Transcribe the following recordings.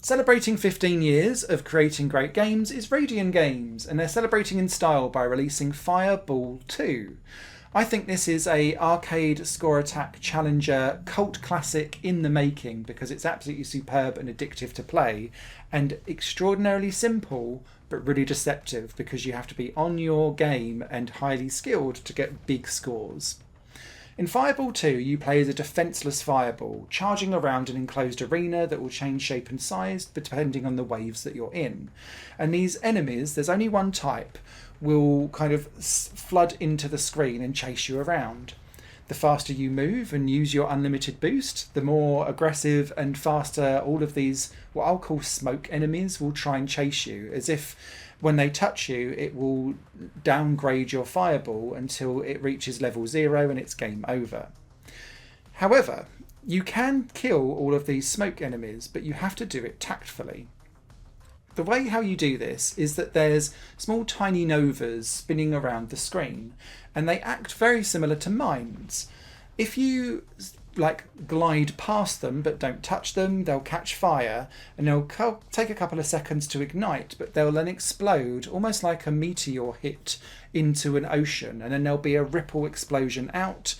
Celebrating 15 years of creating great games is Radian Games, and they're celebrating in style by releasing Fireball 2. I think this is a arcade score attack challenger cult classic in the making because it's absolutely superb and addictive to play, and extraordinarily simple but really deceptive because you have to be on your game and highly skilled to get big scores. In Fireball 2, you play as a defenceless fireball, charging around an enclosed arena that will change shape and size depending on the waves that you're in. And these enemies, there's only one type, will kind of flood into the screen and chase you around. The faster you move and use your unlimited boost, the more aggressive and faster all of these, what I'll call smoke enemies, will try and chase you, as if when they touch you, it will downgrade your fireball until it reaches level 0 and it's game over. However, you can kill all of these smoke enemies, but you have to do it tactfully. The way how you do this is that there's small tiny novas spinning around the screen, and they act very similar to mines. If you glide past them but don't touch them, they'll catch fire and they'll take a couple of seconds to ignite, but they'll then explode almost like a meteor hit into an ocean, and then there'll be a ripple explosion out,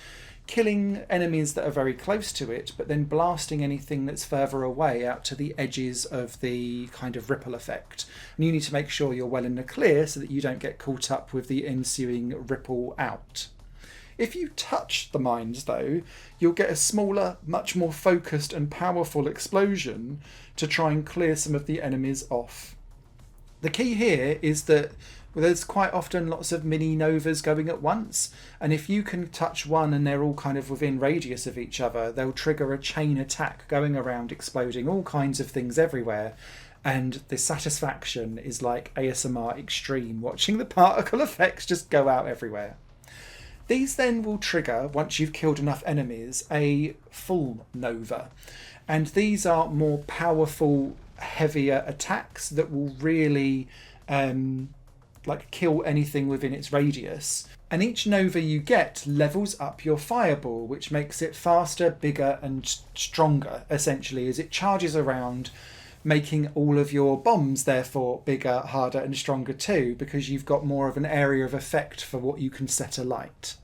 killing enemies that are very close to it, but then blasting anything that's further away out to the edges of the kind of ripple effect. And you need to make sure you're well in the clear so that you don't get caught up with the ensuing ripple out. If you touch the mines though, you'll get a smaller, much more focused and powerful explosion to try and clear some of the enemies off. The key here is that there's quite often lots of mini novas going at once, and if you can touch one and they're all kind of within radius of each other, they'll trigger a chain attack going around exploding all kinds of things everywhere. And the satisfaction is like ASMR extreme, watching the particle effects just go out everywhere. These then will trigger, once you've killed enough enemies, a full nova. And these are more powerful, heavier attacks that will really kill anything within its radius. And each nova you get levels up your fireball, which makes it faster, bigger and stronger, essentially, as it charges around, making all of your bombs therefore bigger, harder and stronger too, because you've got more of an area of effect for what you can set alight.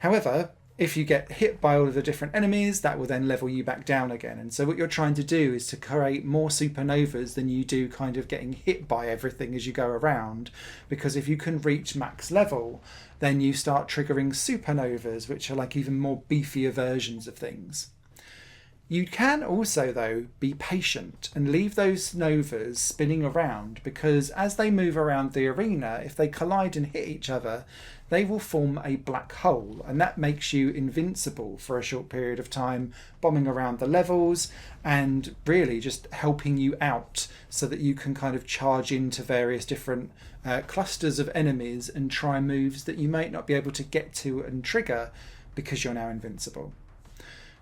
However, if you get hit by all of the different enemies, that will then level you back down again. And so what you're trying to do is to create more supernovas than you do kind of getting hit by everything as you go around, because if you can reach max level, then you start triggering supernovas, which are like even more beefier versions of things. You can also, though, be patient and leave those novas spinning around, because as they move around the arena, if they collide and hit each other, they will form a black hole, and that makes you invincible for a short period of time, bombing around the levels and really just helping you out so that you can kind of charge into various different clusters of enemies and try moves that you might not be able to get to and trigger because you're now invincible.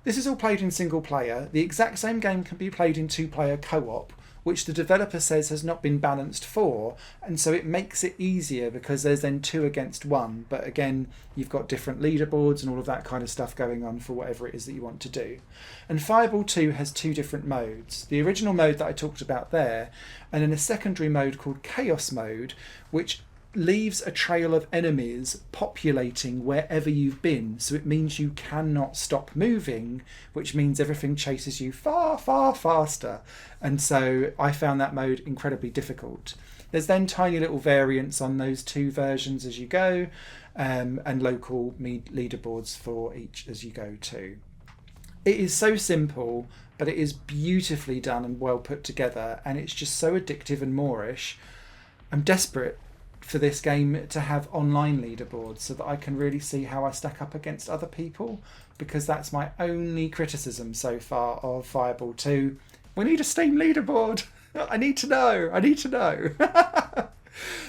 This is all played in single player. The exact same game can be played in two-player co-op, which the developer says has not been balanced for, and so it makes it easier because there's then 2 against 1, but again you've got different leaderboards and all of that kind of stuff going on for whatever it is that you want to do. And Fireball 2 has 2 different modes. The original mode that I talked about there, and then a secondary mode called Chaos Mode, which leaves a trail of enemies populating wherever you've been, so it means you cannot stop moving, which means everything chases you far, far faster. And so I found that mode incredibly difficult. There's then tiny little variants on those 2 versions as you go, and local leaderboards for each as you go too. It is so simple, but it is beautifully done and well put together, and it's just so addictive and Moorish. I'm desperate for this game to have online leaderboards so that I can really see how I stack up against other people, because that's my only criticism so far of Fireball 2. We need a Steam leaderboard. I need to know.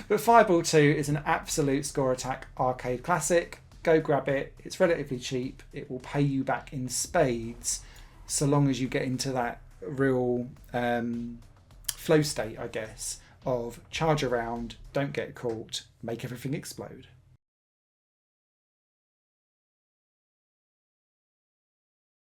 But Fireball 2 is an absolute score attack arcade classic. Go grab it. It's relatively cheap. It will pay you back in spades so long as you get into that real flow state, I guess, of charge around, don't get caught, make everything explode.